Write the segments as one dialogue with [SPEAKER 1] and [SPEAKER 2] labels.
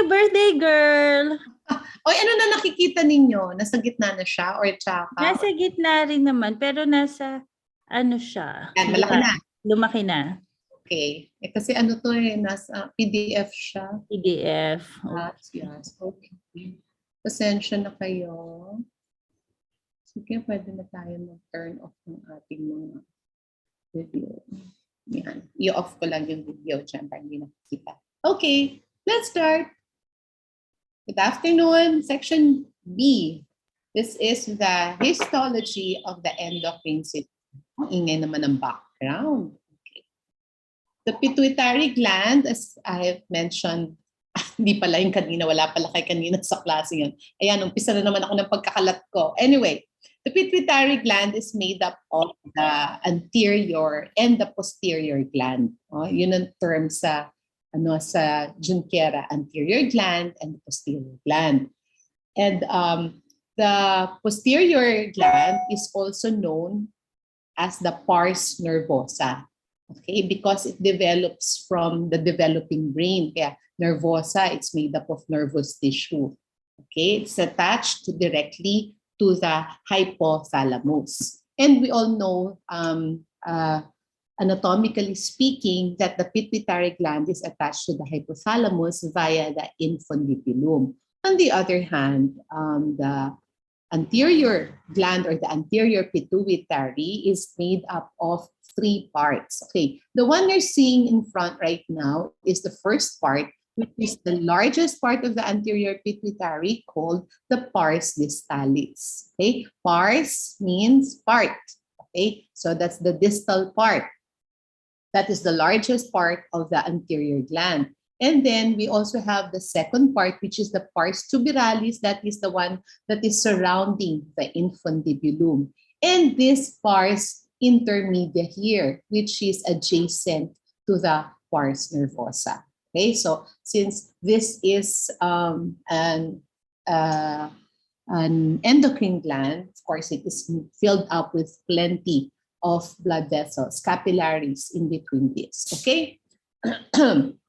[SPEAKER 1] you, birthday girl!
[SPEAKER 2] Oy, ano na nakikita ninyo? Nasa gitna na siya or tsaka?
[SPEAKER 1] Nasa gitna rin naman, pero nasa, ano siya?
[SPEAKER 2] Yan, malaki na.
[SPEAKER 1] Lumaki na.
[SPEAKER 2] Okay. Kasi ano to nasa PDF siya.
[SPEAKER 1] PDF.
[SPEAKER 2] Yes. Okay. Pasensya na kayo. Sige, pwede na tayo mag-turn off ng ating mga video. Yan. I-off ko lang yung video dyan para hindi nakikita. Okay, let's start. Good afternoon, section B. This is the histology of the endocrine system. Ingay naman ang background. Okay. The pituitary gland, as I have mentioned, hindi pala yung kanina, wala pala kay kanina sa klase yun. Ayan, umpisa na naman ako ng pagkakalat ko. Anyway, the pituitary gland is made up of the anterior and the posterior gland. Yun ang term sa sa Junqueira, anterior gland and the posterior gland. And the posterior gland is also known as the pars nervosa, okay, because it develops from the developing brain. Kaya nervosa, it's made up of nervous tissue. Okay, it's attached directly to the hypothalamus. And we all know, anatomically speaking, that the pituitary gland is attached to the hypothalamus via the infundibulum. On the other hand, the anterior gland or the anterior pituitary is made up of 3 parts. Okay, the one you're seeing in front right now is the first part, which is the largest part of the anterior pituitary, called the pars distalis. Okay, pars means part. Okay, so that's the distal part. That is the largest part of the anterior gland. And then we also have the second part, which is the pars tuberalis. That is the one that is surrounding the infundibulum. And this pars intermedia here, which is adjacent to the pars nervosa. Okay, so since this is an endocrine gland, of course, it is filled up with plenty of blood vessels, capillaries in between this. Okay.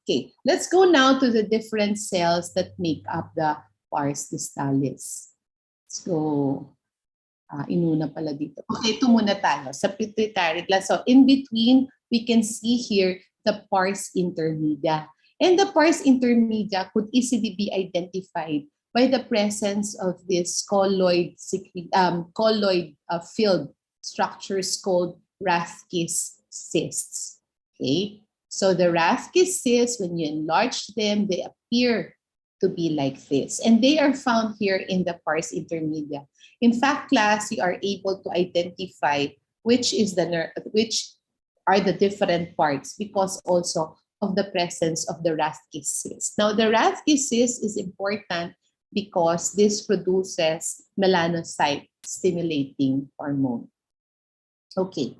[SPEAKER 2] Okay, let's go now to the different cells that make up the pars distalis. So, inuna pala dito. Okay, ito muna tayo sa pituitary gland. So, in between, we can see here the pars intermedia. And the pars intermedia could easily be identified by the presence of this colloid filled structures called Rathke's cysts. Okay, so the Rathke's cysts, when you enlarge them, they appear to be like this, and they are found here in the pars intermedia. In fact, class, you are able to identify which are the different parts because also of the presence of the Rathke's cyst. Now, the Rathke's cyst is important because this produces melanocyte stimulating hormone. Okay,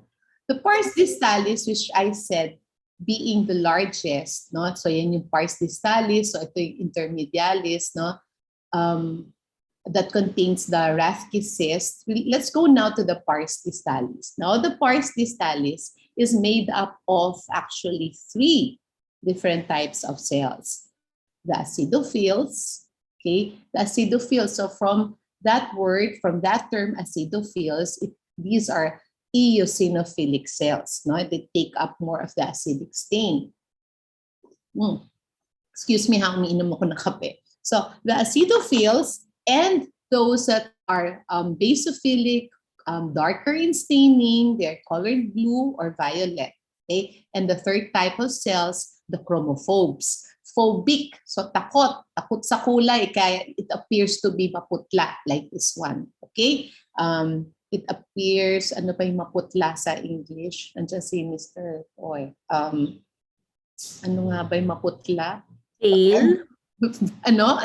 [SPEAKER 2] the pars distalis, which I said being the largest, no? So yan yung pars distalis, so ito yung intermedialis, no? That contains the Rathke's cyst. Let's go now to the pars distalis. Now, the pars distalis is made up of actually 3 different types of cells. The acidophils, okay? The acidophils, so from that word, from that term acidophils, these are eosinophilic cells. No? They take up more of the acidic stain. Excuse me, umiinom ako ng kape. So the acidophils and those that are basophilic, darker in staining, they're colored blue or violet. Okay? And the third type of cells, the chromophobes. Phobic, so takot sa kulay, kaya it appears to be maputla, like this one. Okay? It appears, ano pa yung maputla sa English? Nandiyan si Mr. Toy. Ano nga ba yung maputla?
[SPEAKER 1] Pale?
[SPEAKER 2] Ano?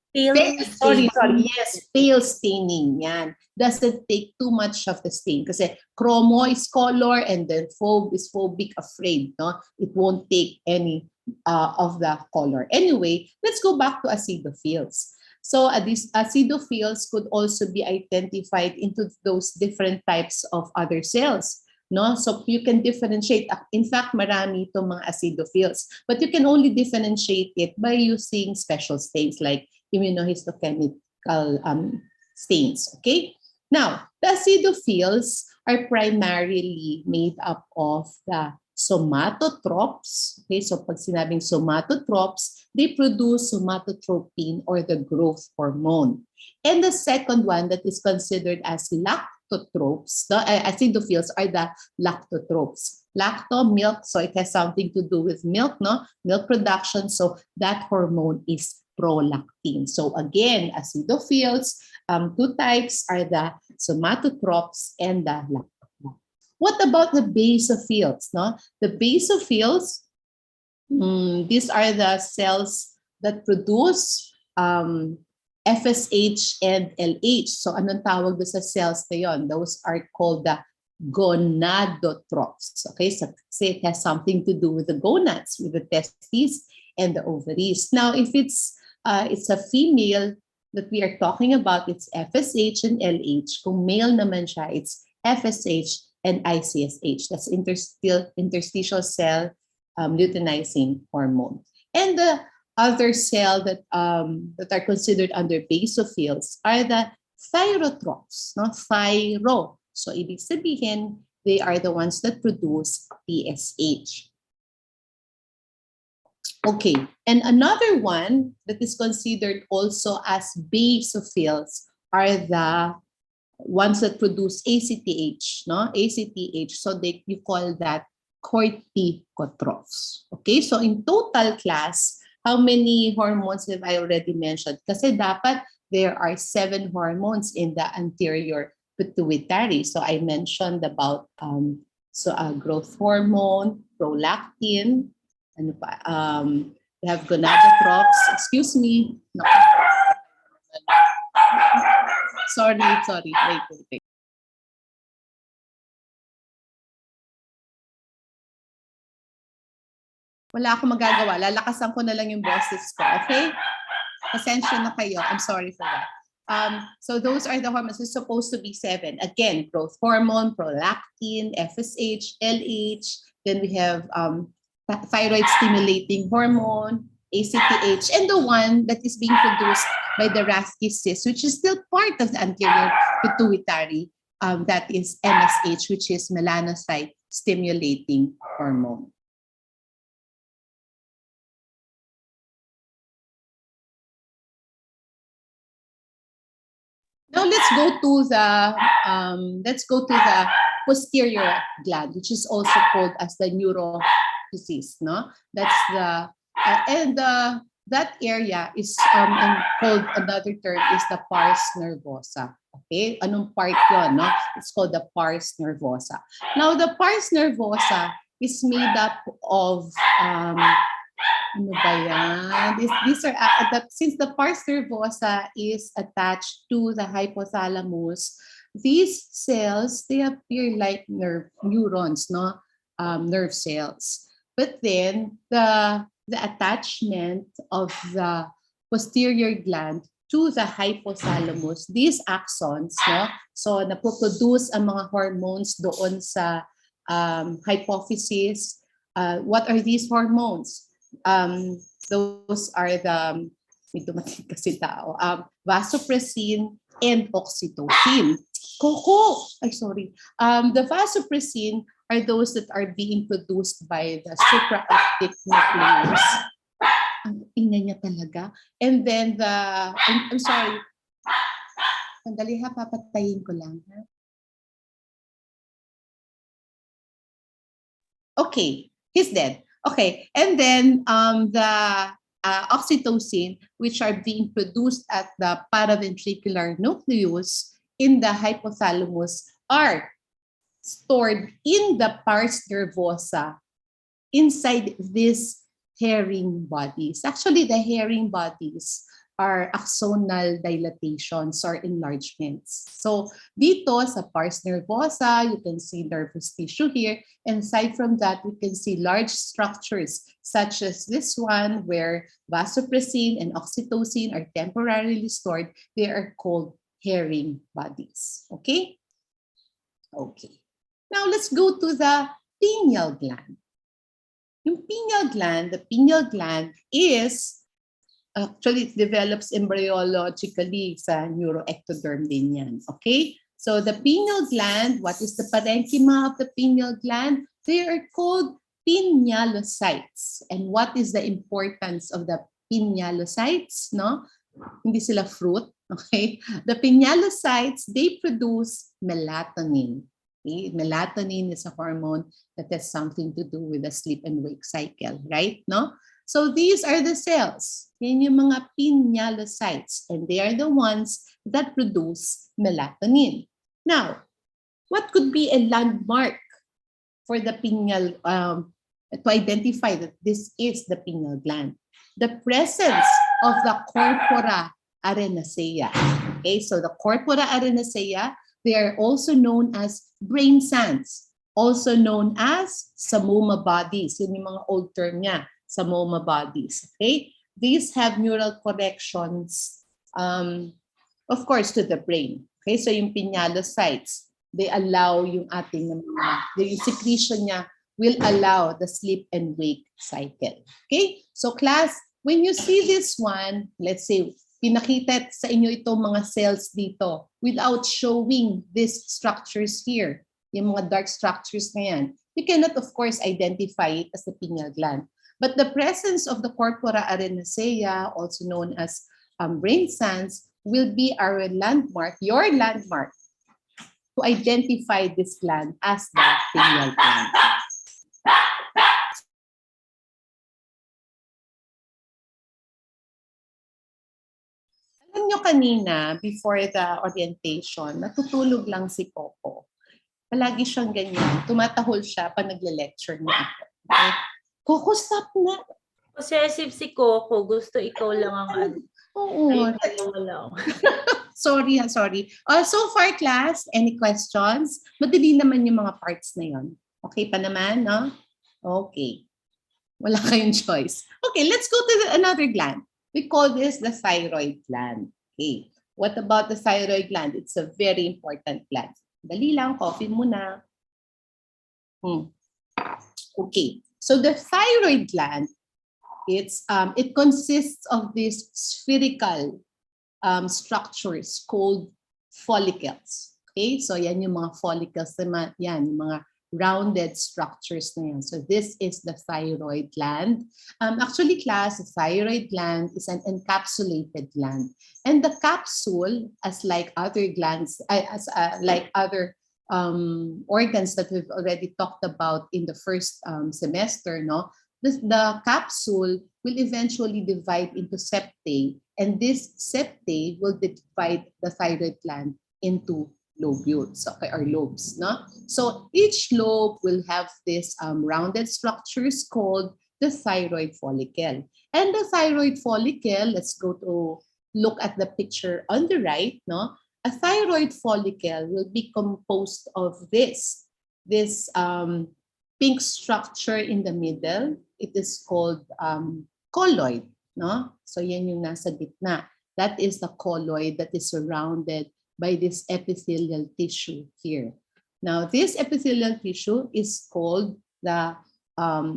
[SPEAKER 1] Pale.
[SPEAKER 2] Sorry. Yes, pale staining. Yan. Doesn't take too much of the stain. Kasi chromo is color and then phobe is phobic, afraid. No? It won't take any of the color. Anyway, let's go back to acidophils. So these acidophils could also be identified into those different types of other cells. no? So you can differentiate. In fact, marami itong mga acidophils. But you can only differentiate it by using special stains like immunohistochemical stains, okay? Now, the acidophils are primarily made up of the somatotrophs. Okay, so pag sinabing somatotrophs, they produce somatotropin or the growth hormone. And the second one that is considered as lactotrophs, the acidophils are the lactotrophs. Lacto, milk, so it has something to do with milk, no? Milk production, so that hormone is prolactin. So again, acidophils, two types are the somatotrophs and the lactotrophs. What about the basophils? No? The basophils, these are the cells that produce FSH and LH. So anong tawag doon sa cells na yon? Those are called the gonadotrophs. Okay, so it has something to do with the gonads, with the testes and the ovaries. Now, if it's a female that we are talking about, it's FSH and LH. Kung male naman siya, it's FSH and ICSH. That's interstitial cell luteinizing hormone. And the other cell that are considered under basophils are the thyrotrophs, no? Thyro. So ibig sabihin, they are the ones that produce TSH. Okay, and another one that is considered also as basophils are the ones that produce ACTH, no? ACTH, so you call that corticotrophs. Okay, so in total class, how many hormones have I already mentioned? Kasi dapat there are 7 hormones in the anterior pituitary. So I mentioned about growth hormone, prolactin, ano pa? We have gonadotrophs. Excuse me. No. Sorry. Wait. Wala akong magagawa. Lalakasan ko na lang yung boses ko. Okay? Pasensya na kayo. I'm sorry for that. So those are the hormones. It's supposed to be 7. Again, growth hormone, prolactin, FSH, LH. Then we have thyroid stimulating hormone, ACTH, and the one that is being produced by the Rathke cyst, which is still part of the anterior pituitary, that is MSH, which is melanocyte stimulating hormone. Now let's go to the posterior gland, which is also called as the neurophysis. No, that's the that area is called, another term is the pars nervosa. Okay, anong part yon? No, it's called the pars nervosa. Now the pars nervosa is made up of ano ba yan? These are since the pars nervosa is attached to the hypothalamus, these cells, they appear like neurons, no? Nerve cells. But then the attachment of the posterior gland to the hypothalamus, these axons, no? So napoproduce ang mga hormones doon sa hypophysis. What are these hormones? Those are the vasopressin and oxytocin. The vasopressin are those that are being produced by the supraoptic nucleus. Ang ingay niya talaga. And then I'm sorry. Sandali ha, papatayin ko lang. Ha? Okay, he's dead. Okay, and then the oxytocin, which are being produced at the paraventricular nucleus in the hypothalamus, are stored in the pars nervosa inside these herring bodies. Actually, the herring bodies are axonal dilatations or enlargements. So dito sa pars nervosa, you can see nervous tissue here. And aside from that, we can see large structures such as this one where vasopressin and oxytocin are temporarily stored. They are called herring bodies. Okay? Okay. Now, let's go to the pineal gland. Yung the pineal gland is, actually, it develops embryologically sa neuroectoderm din yan. Okay? So the pineal gland, what is the parenchyma of the pineal gland? They are called pinealocytes. And what is the importance of the pinealocytes? No? Hindi sila fruit. Okay? The pinealocytes, they produce melatonin. Okay? Melatonin is a hormone that has something to do with the sleep and wake cycle, right? No? So these are the cells. Yan yung mga pinealocytes. And they are the ones that produce melatonin. Now, what could be a landmark for the pineal, to identify that this is the pineal gland? The presence of the corpora arenacea. Okay, so the corpora arenacea, they are also known as brain sands, also known as Samoma bodies. Yun yung mga old term niya, Samoma bodies. Okay, these have neural connections, of course, to the brain. Okay, so yung pinealocytes, they allow yung ating yung secretion niya will allow the sleep and wake cycle. Okay, so class, when you see this one, let's say, pinakita sa inyo itong mga cells dito without showing these structures here, yung mga dark structures na yan, you cannot, of course, identify it as the pineal gland. But the presence of the corpora arenacea, also known as brain sands, will be our landmark, your landmark, to identify this gland as the pineal gland. Alam nyo kanina, before the orientation, natutulog lang si Coco. Palagi siyang ganyan. Tumatahol siya pag nagle-lecture niya ako. Okay? Coco, stop na.
[SPEAKER 1] Possessive si Coco. Gusto ikaw lang ang ano.
[SPEAKER 2] Oo.
[SPEAKER 1] Wala.
[SPEAKER 2] Sorry. So far, class, any questions? Madali naman yung mga parts na yon. Okay pa naman, no? Okay. Wala kayong choice. Okay, let's go to another gland. We call this the thyroid gland. Okay. What about the thyroid gland? It's a very important gland. Dali lang, coffee muna. Okay. So the thyroid gland, it consists of these spherical structures called follicles. Okay, so yan yung mga follicles naman, yan yung mga rounded structures na yan. So this is the thyroid gland. Actually, class, the thyroid gland is an encapsulated gland, and the capsule, as like other glands, like other organs that we've already talked about in the first semester, no? The capsule will eventually divide into septae, and this septae will divide the thyroid gland into lobules, okay, or lobes, no? So each lobe will have this rounded structures called the thyroid follicle. And the thyroid follicle, let's go to look at the picture on the right, no? A thyroid follicle will be composed of this pink structure in the middle. It is called colloid, no? So yan yung nasa gitna. That is the colloid that is surrounded by this epithelial tissue here. Now, this epithelial tissue is called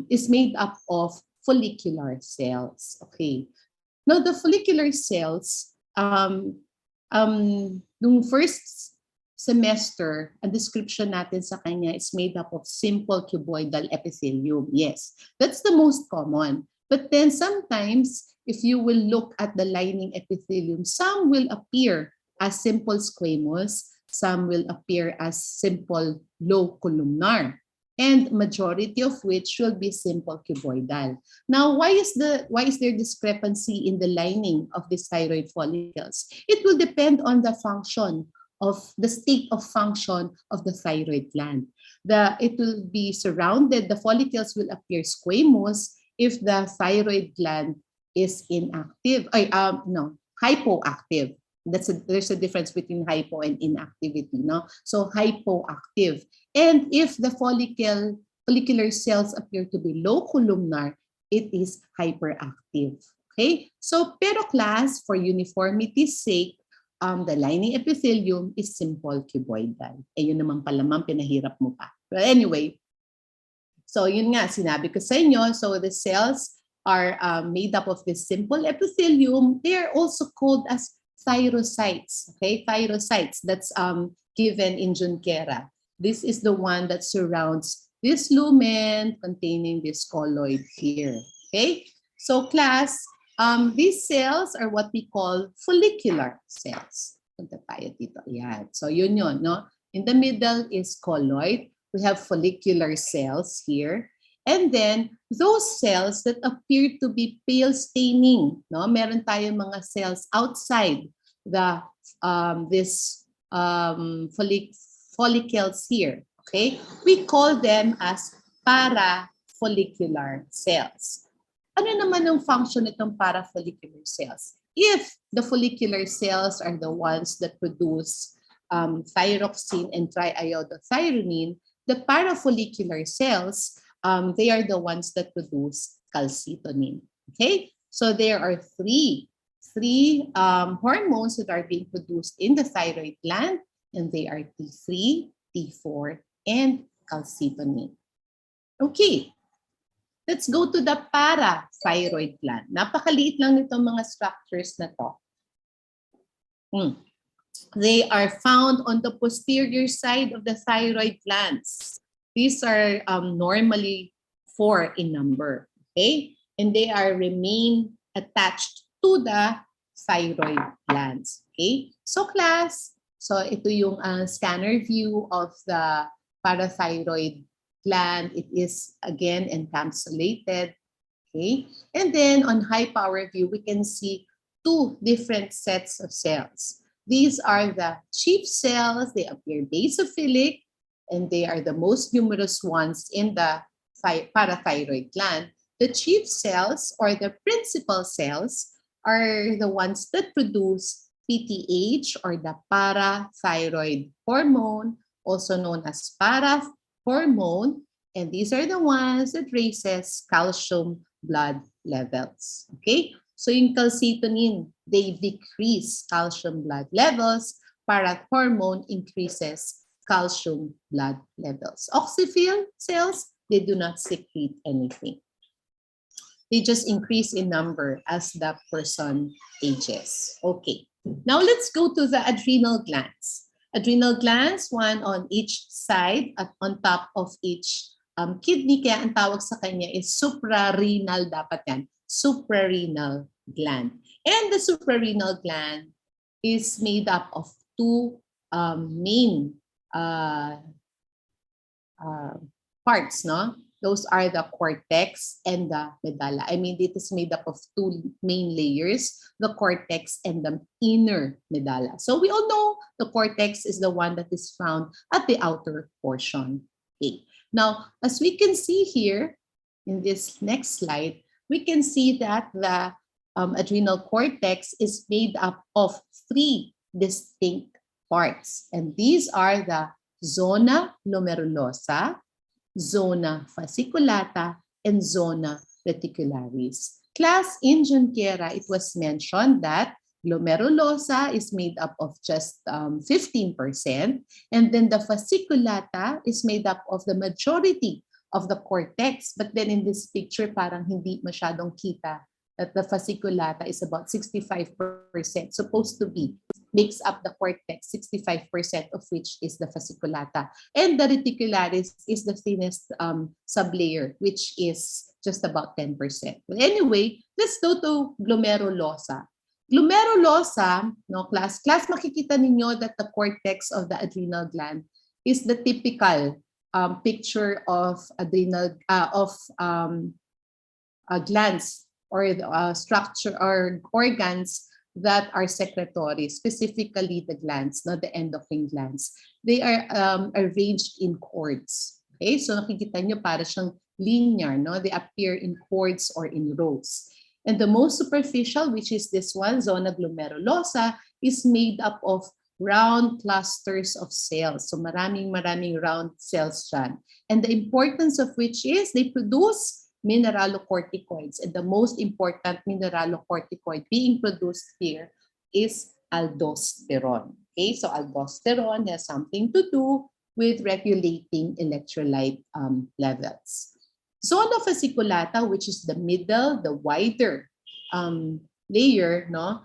[SPEAKER 2] is made up of follicular cells. Okay. Now, the follicular cells, nung first semester, ang description natin sa kanya is made up of simple cuboidal epithelium. Yes, that's the most common. But then sometimes, if you will look at the lining epithelium, some will appear as simple squamous, some will appear as simple low columnar, and majority of which will be simple cuboidal. Now, why is there discrepancy in the lining of these thyroid follicles? It will depend on the function of the state of function of the thyroid gland. It will be surrounded, the follicles will appear squamous if the thyroid gland is inactive, hypoactive. There's a difference between hypo and inactivity, no? So hypoactive. And if the follicular cells appear to be low columnar, it is hyperactive. Okay? So, pero class, for uniformity's sake, the lining epithelium is simple cuboidal. Eh, yun naman palamang pinahirap mo pa. But anyway, so yun nga, sinabi ko sa inyo, so the cells are made up of this simple epithelium. They are also called as thyrocytes, okay? Thyrocytes, that's given in Junquera. This is the one that surrounds this lumen containing this colloid here, okay? So class, these cells are what we call follicular cells. Punta tayo dito. Yan. So yun, no? In the middle is colloid. We have follicular cells here. And then those cells that appear to be pale staining, no? Meron tayong mga cells outside the follicles here, okay? We call them as parafollicular cells. Ano naman ang function nitong parafollicular cells? If the follicular cells are the ones that produce thyroxine and triiodothyronine, the parafollicular cells, they are the ones that produce calcitonin. Okay, so there are three hormones that are being produced in the thyroid gland, and they are T3, T4, and calcitonin. Okay, let's go to the parathyroid gland. Napakaliit lang nitong mga structures na to. They are found on the posterior side of the thyroid glands. These are normally 4 in number, okay? And they remain attached to the thyroid glands, okay? So class, so ito yung scanner view of the parathyroid gland. It is again encapsulated, okay? And then on high power view, we can see 2 different sets of cells. These are the chief cells. They appear basophilic, and they are the most numerous ones in the parathyroid gland. The chief cells, or the principal cells, are the ones that produce PTH, or the parathyroid hormone, also known as parahormone, and these are the ones that raises calcium blood levels. Okay? So yung calcitonin, they decrease calcium blood levels. Parahormone increases calcium blood levels. Oxyphil cells, they do not secrete anything. They just increase in number as the person ages. Okay, now let's go to the adrenal glands. Adrenal glands, one on each side at on top of each kidney. Kaya ang tawag sa kanya is suprarenal, dapat yan. Suprarenal gland. And the suprarenal gland is made up of 2 main parts, no? Those are the cortex and the medulla. I mean, it is made up of 2 main layers, the cortex and the inner medulla. So we all know the cortex is the one that is found at the outer portion. Okay. Now, as we can see here in this next slide, we can see that the adrenal cortex is made up of 3 distinct parts. And these are the zona glomerulosa, zona fasciculata, and zona reticularis. Class, in Junquera, it was mentioned that glomerulosa is made up of just 15%, and then the fasciculata is made up of the majority of the cortex. But then in this picture, parang hindi masyadong kita that the fasciculata is about 65%, supposed to be, makes up the cortex, 65% of which is the fasciculata. And the reticularis is the thinnest sublayer, which is just about 10%. But anyway, let's go to glomerulosa. Glomerulosa, no, class, makikita ninyo that the cortex of the adrenal gland is the typical picture of adrenal glands or structure or organs that are secretory, specifically the glands, not the endocrine glands. They are arranged in cords. Okay, so nakikita nyo para siyang linear, no? They appear in cords or in rows. And the most superficial, which is this one, zona glomerulosa, is made up of round clusters of cells. So maraming round cells dyan. And the importance of which is they produce mineralocorticoids. And the most important mineralocorticoid being produced here is aldosterone. Okay, so aldosterone has something to do with regulating electrolyte levels. Zona fasciculata, which is the middle, the wider layer, no,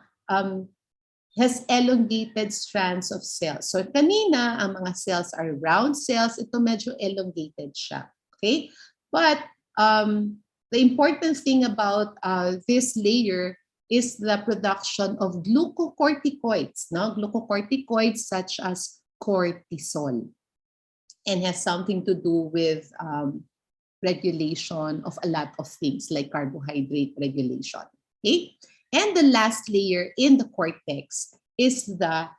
[SPEAKER 2] has elongated strands of cells. So kanina, ang mga cells are round cells. Ito medyo elongated siya. Okay? But the important thing about this layer is the production of glucocorticoids, no? Glucocorticoids such as cortisol, and has something to do with regulation of a lot of things like carbohydrate regulation. Okay? And the last layer in the cortex is the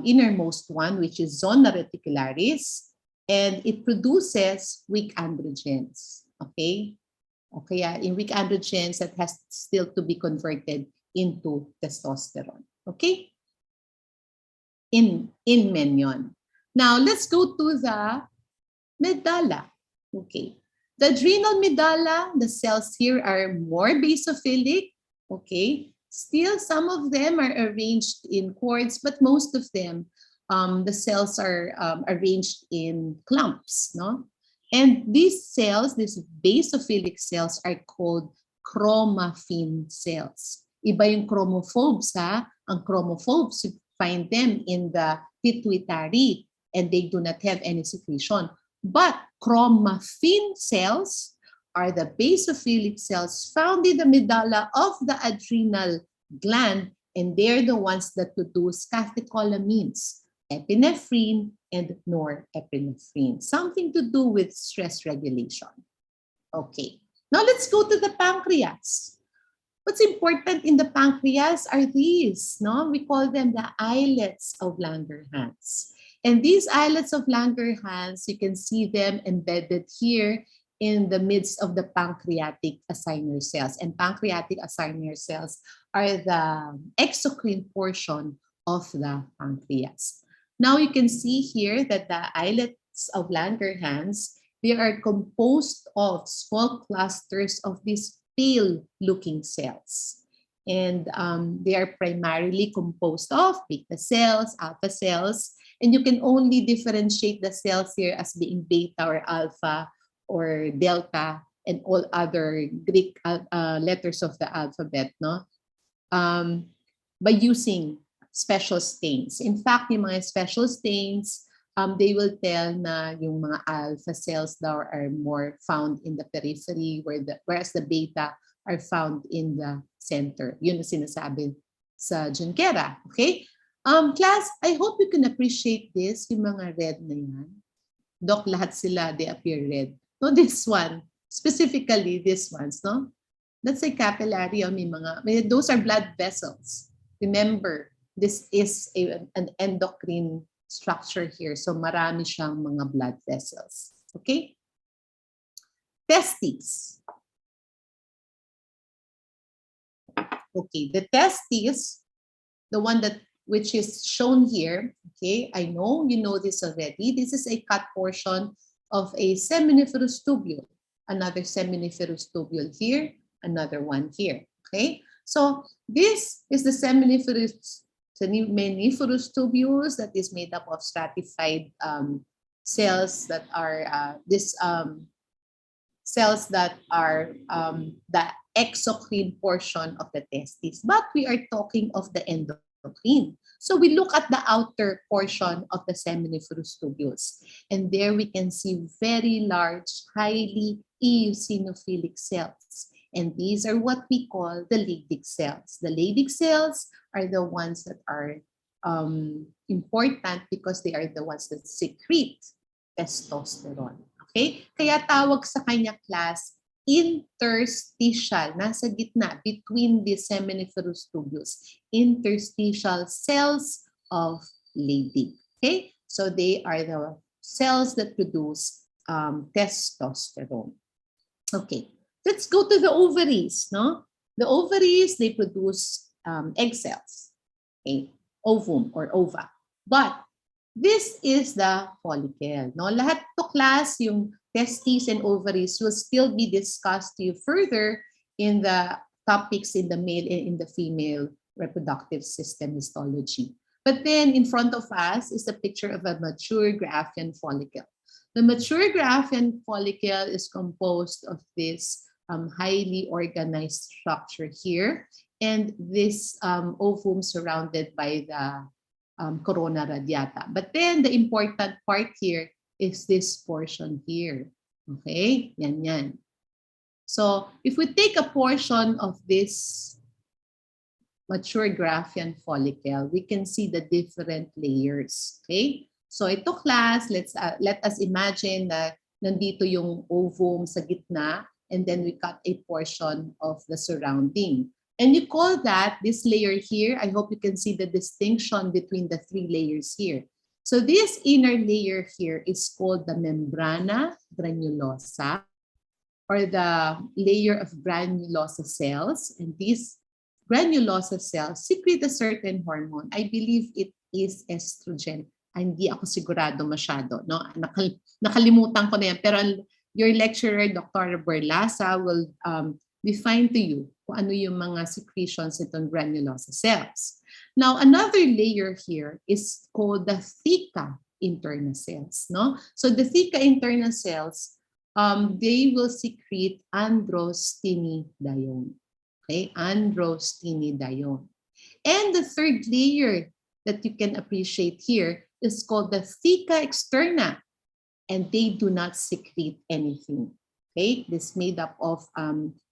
[SPEAKER 2] innermost one, which is zona reticularis, and it produces weak androgens. Okay? Okay, in weak androgens that has still to be converted into testosterone. Okay? In men yun. Now, let's go to the medulla. Okay. The adrenal medulla, the cells here are more basophilic. Okay. Still, some of them are arranged in cords, but most of them, the cells are arranged in clumps, no? And these cells, these basophilic cells, are called chromaffin cells. Iba yung chromophobes, ha? Ang chromophobes, you find them in the pituitary, and they do not have any secretion. But chromaffin cells are the basophilic cells found in the medulla of the adrenal gland, and they're the ones that produce catecholamines, epinephrine, and norepinephrine. Something to do with stress regulation. Okay, now let's go to the pancreas. What's important in the pancreas are these, no? We call them the islets of Langerhans. And these islets of Langerhans, you can see them embedded here in the midst of the pancreatic acinar cells. And pancreatic acinar cells are the exocrine portion of the pancreas. Now you can see here that the islets of Langerhans, they are composed of small clusters of these pale-looking cells. And they are primarily composed of beta cells, alpha cells, and you can only differentiate the cells here as being beta or alpha or delta and all other Greek letters of the alphabet, no? By using special stains. In fact, yung mga special stains, they will tell na yung mga alpha cells daw are more found in the periphery, whereas the beta are found in the center. Yun ang sinasabi sa Junquera. Okay? Class, I hope you can appreciate this, yung mga red na yan. Doc, lahat sila, they appear red. No, this one, specifically these ones, no? That's a capillary, those are blood vessels. Remember, this is an endocrine structure here. So marami siyang mga blood vessels. Okay? Testes. Okay, the testes, the one which is shown here, okay, I know you know this already. This is a cut portion of a seminiferous tubule. Another seminiferous tubule here, another one here, okay? So this is the seminiferous tubules that is made up of stratified cells that are cells that are the exocrine portion of the testes. But we are talking of the endocrine. So we look at the outer portion of the seminiferous tubules. And there we can see very large, highly eosinophilic cells. And these are what we call the Leydig cells. The Leydig cells are the ones that are important because they are the ones that secrete testosterone. Okay? Kaya tawag sa kanya class interstitial, nasa gitna, between the seminiferous tubules, interstitial cells of Leydig. Okay? So they are the cells that produce testosterone. Okay. Let's go to the ovaries, no? The ovaries, they produce egg cells, okay? Ovum or ova. But this is the follicle, no? Lahat to class, yung testes and ovaries will still be discussed to you further in the topics in the male and in the female reproductive system histology. But then in front of us is a picture of a mature Graafian follicle. The mature Graafian follicle is composed of this highly organized structure here, and this ovum surrounded by the corona radiata. But then the important part here is this portion here. Okay, yan. So if we take a portion of this mature Graafian follicle, we can see the different layers. Okay, so ito class, let us imagine na nandito yung ovum sa gitna, and then we cut a portion of the surrounding. And you call that, this layer here, I hope you can see the distinction between the three layers here. So this inner layer here is called the membrana granulosa, or the layer of granulosa cells. And these granulosa cells secrete a certain hormone. I believe it is estrogen. Hindi ako sigurado masyado, no? Nakalimutan ko na yan. Pero your lecturer, Dr. Berlasa, will define to you kung ano yung mga secretions itong granulosa cells. Now, another layer here is called the theca interna cells, no? So the theca interna cells, they will secrete androstenedione. Okay, androstenedione. And the third layer that you can appreciate here is called the theca externa, and they do not secrete anything. Okay, this made up of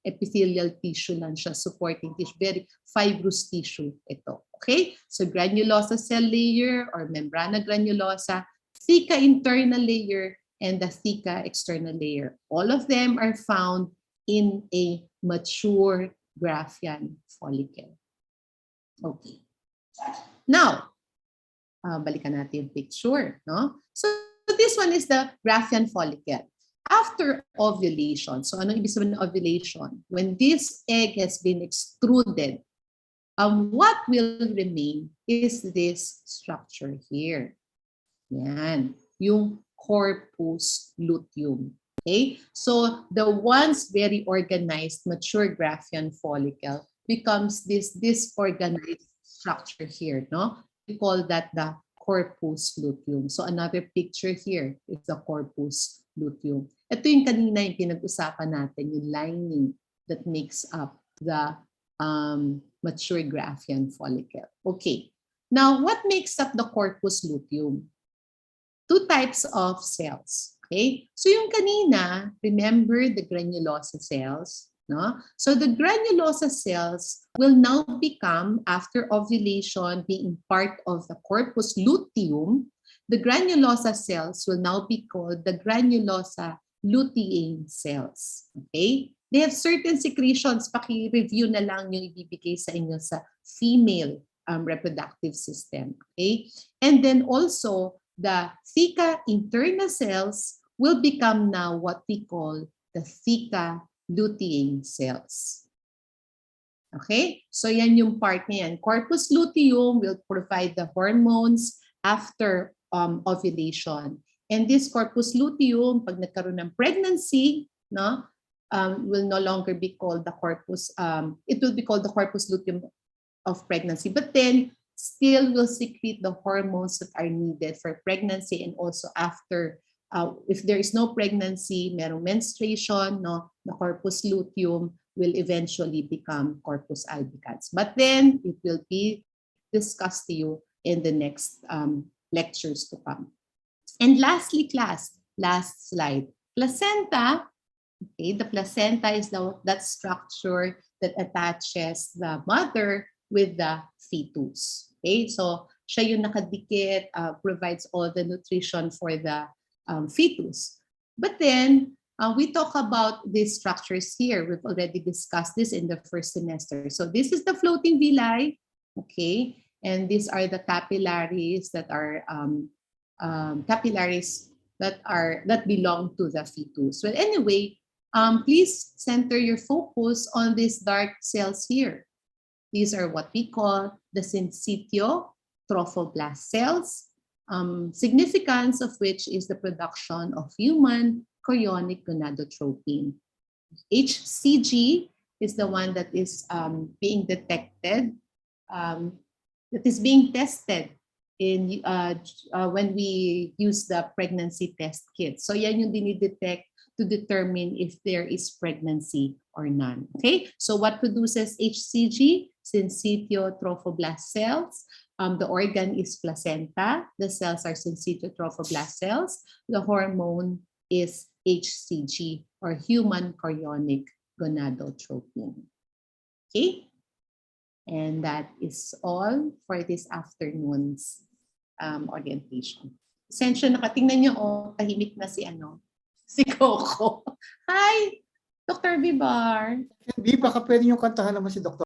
[SPEAKER 2] epithelial tissue lang siya, supporting tissue, very fibrous tissue ito. Okay, so granulosa cell layer or membrana granulosa, theca interna layer, and the theca externa layer. All of them are found in a mature Graafian follicle. Okay. Now, balikan natin yung picture, no? So this one is the Graafian follicle. After ovulation, so ano ibig sabihin ng ovulation? When this egg has been extruded, what will remain is this structure here. Yan, yung corpus luteum. Okay, so the once very organized mature Graafian follicle becomes this disorganized structure here, no? We call that the corpus luteum. So another picture here is the corpus luteum. Ito yung kanina yung pinag-usapan natin, yung lining that makes up the mature Graafian follicle. Okay, now what makes up the corpus luteum? Two types of cells. Okay, so yung kanina, remember the granulosa cells, no? So the granulosa cells will now become, after ovulation being part of the corpus luteum, the granulosa cells will now be called the granulosa lutein cells. Okay, they have certain secretions. Paki-review na lang yung ibibigay sa inyo sa female reproductive system. Okay, and then also the theca interna cells will become now what we call the theca lutein cells. Okay, so yan yung part niyan. Corpus luteum will provide the hormones after ovulation. And this corpus luteum, pag nagkaroon ng pregnancy, no, will no longer be called the corpus, it will be called the corpus luteum of pregnancy. But then, still will secrete the hormones that are needed for pregnancy, and also after, if there is no pregnancy, merong menstruation, no, the corpus luteum will eventually become corpus albicans. But then it will be discussed to you in the next lectures to come. And lastly, class, last slide, placenta. Okay, the placenta is that structure that attaches the mother with the fetus. Okay, so siya yung nakadikit, provides all the nutrition for the fetus. But then, we talk about these structures here. We've already discussed this in the first semester. So this is the floating villi, okay? And these are the capillaries that are that belong to the fetus. Well, anyway, please center your focus on these dark cells here. These are what we call the syncytio trophoblast cells, significance of which is the production of human chorionic gonadotropin. HCG is the one that is being detected that is being tested in when we use the pregnancy test kit. So yan yung dinidetect to determine if there is pregnancy or none. Okay, so what produces HCG? Syncytial trophoblast cells. The organ is placenta. The cells are syncytial trophoblast cells. The hormone is HCG or human chorionic gonadotropin. Okay, and that is all for this afternoon's orientation. Essential, nakatingnan niyo, tahimik na si si Coco. Hi, Dr. Vibar.
[SPEAKER 3] Hindi, baka pwede nyo kantahan naman si Dr.